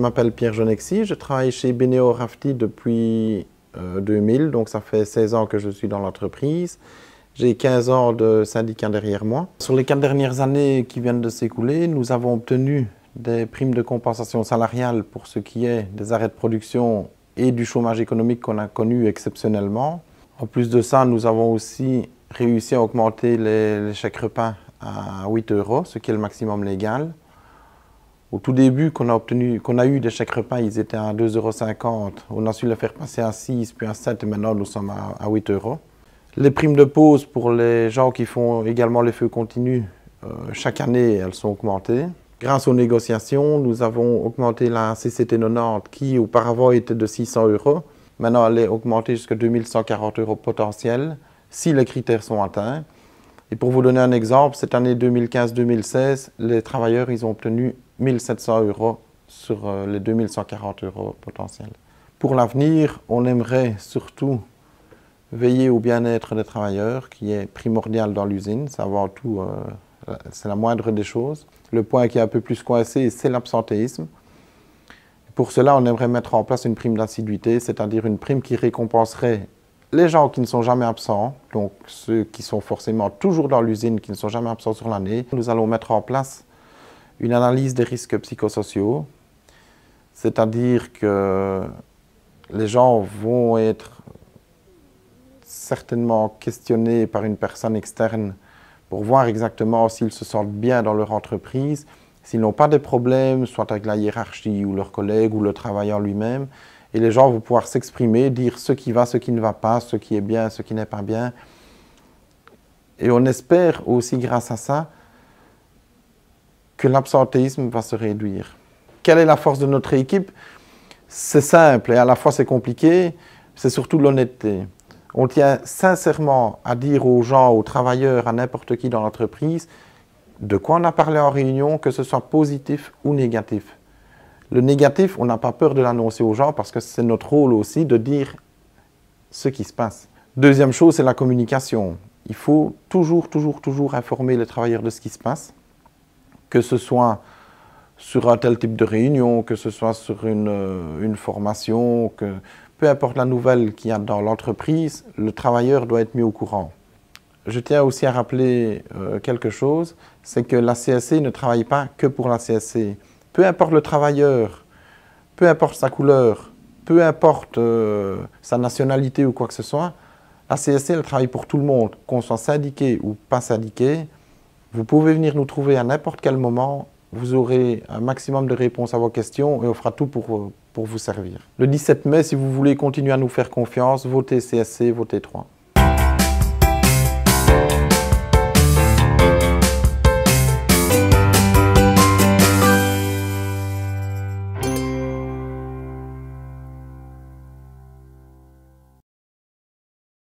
m'appelle Pierre Jonexy, je travaille chez Beneo Rafti depuis 2000, donc ça fait 16 ans que je suis dans l'entreprise. J'ai 15 ans de syndicat derrière moi. Sur les 4 dernières années qui viennent de s'écouler, nous avons obtenu des primes de compensation salariale pour ce qui est des arrêts de production et du chômage économique qu'on a connu exceptionnellement. En plus de ça, nous avons aussi réussi à augmenter les chèques repas à 8 €, ce qui est le maximum légal. Au tout début, qu'on a eu des chèques repas, ils étaient à 2,50 €. On a su les faire passer à 6, puis à 7, et maintenant nous sommes à 8 €. Les primes de pause pour les gens qui font également les feux continus, chaque année, elles sont augmentées. Grâce aux négociations, nous avons augmenté la CCT 90 qui auparavant était de 600 €. Maintenant, elle est augmentée jusqu'à 2140 € potentiels si les critères sont atteints. Et pour vous donner un exemple, cette année 2015-2016, les travailleurs ils ont obtenu 1700 € sur les 2140 € potentiels. Pour l'avenir, on aimerait surtout veiller au bien-être des travailleurs, qui est primordial dans l'usine, c'est avant tout, c'est la moindre des choses. Le point qui est un peu plus coincé, c'est l'absentéisme. Pour cela, on aimerait mettre en place une prime d'assiduité, c'est-à-dire une prime qui récompenserait les gens qui ne sont jamais absents, donc ceux qui sont forcément toujours dans l'usine, qui ne sont jamais absents sur l'année. Nous allons mettre en place une analyse des risques psychosociaux, c'est-à-dire que les gens vont être certainement questionnés par une personne externe pour voir exactement s'ils se sentent bien dans leur entreprise, s'ils n'ont pas de problèmes, soit avec la hiérarchie ou leurs collègues ou le travailleur lui-même. Et les gens vont pouvoir s'exprimer, dire ce qui va, ce qui ne va pas, ce qui est bien, ce qui n'est pas bien. Et on espère aussi, grâce à ça, que l'absentéisme va se réduire. Quelle est la force de notre équipe? C'est simple et à la fois c'est compliqué, c'est surtout l'honnêteté. On tient sincèrement à dire aux gens, aux travailleurs, à n'importe qui dans l'entreprise, de quoi on a parlé en réunion, que ce soit positif ou négatif. Le négatif, on n'a pas peur de l'annoncer aux gens parce que c'est notre rôle aussi de dire ce qui se passe. Deuxième chose, c'est la communication. Il faut toujours informer les travailleurs de ce qui se passe, que ce soit sur un tel type de réunion, que ce soit sur une formation, peu importe la nouvelle qu'il y a dans l'entreprise, le travailleur doit être mis au courant. Je tiens aussi à rappeler quelque chose, c'est que la CSC ne travaille pas que pour la CSC. Peu importe le travailleur, peu importe sa couleur, peu importe sa nationalité ou quoi que ce soit, la CSC elle travaille pour tout le monde, qu'on soit syndiqué ou pas syndiqué. Vous pouvez venir nous trouver à n'importe quel moment, vous aurez un maximum de réponses à vos questions et on fera tout pour vous servir. Le 17 mai, si vous voulez continuer à nous faire confiance, votez CSC, votez 3.